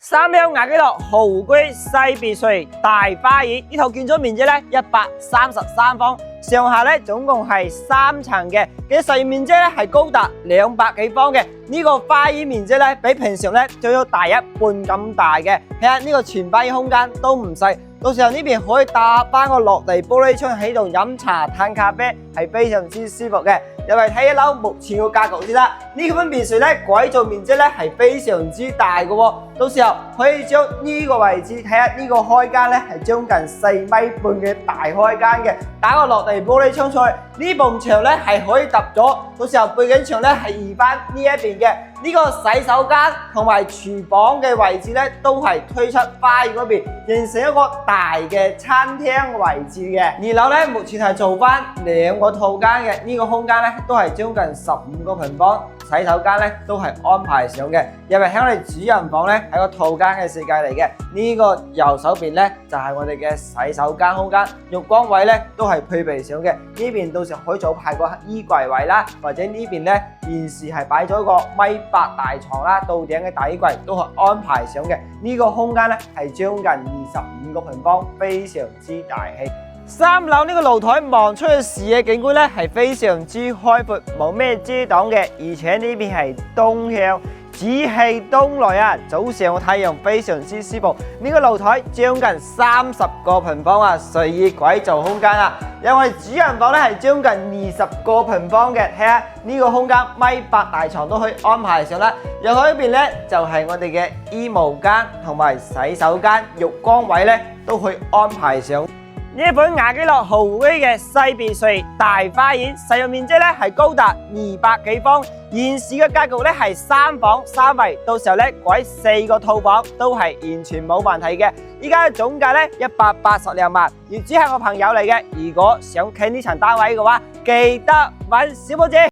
三樓雅居樂豪居西別墅大花園，呢套建築面積咧133方，上下咧總共係3層嘅，實際面積咧係高達200幾方嘅。呢個花園面積咧比平常咧仲要大一半咁大嘅，睇下呢個全花園空間都唔細。到時候呢邊可以搭翻個落地玻璃窗喺度飲茶嘆咖啡，係非常之舒服嘅。入嚟睇一樓目前個格局先啦。呢間別墅咧改造面積咧係非常之大嘅喎，到時候可以將呢個位置睇下呢個開間咧係將近4米半嘅大開間嘅，打個落地玻璃窗出去。呢埲牆咧係可以揼咗，到時候背景牆咧係移翻呢一邊嘅。呢個洗手間同埋廚房嘅位置咧，都係推出花園嗰邊，形成一個大嘅餐廳位置嘅。2樓咧目前係做翻2個套間嘅，呢個空間咧都係將近15個平方，洗手間咧都係安排上嘅。入嚟喺我哋主人房咧係個套間嘅設計嚟嘅，呢個右手邊咧就係我哋嘅洗手間空間，浴缸位咧都係配備上嘅。呢邊到時候可以做派個衣櫃位啦，或者呢邊咧現時係擺咗個1.8米大床啦，到頂嘅底櫃都係安排上嘅。呢個空間咧係將近25個平方，非常之大氣。3樓呢個露台望出去視野景觀咧係非常之開闊，冇咩遮擋嘅，而且呢邊係東向，紫氣東來啊！早上嘅太陽非常之舒服。呢個露台將近30個平方啊，隨意改造空間啊！有我哋主人房咧係將近20個平方嘅，睇下呢個空間1.8米大床都可以安排上啦。右手呢邊咧就係我哋嘅衣帽間同埋洗手間、浴缸位咧都可以安排上。呢一款雅居樂豪居嘅西別墅大花園，實用面積咧係高達200幾方，現時嘅格局咧係3房3衛，到時候咧改4個套房都係完全冇問題嘅。依家嘅總價咧182萬，業主係我朋友嚟嘅，如果想傾呢層單位嘅話，記得揾小寶姐。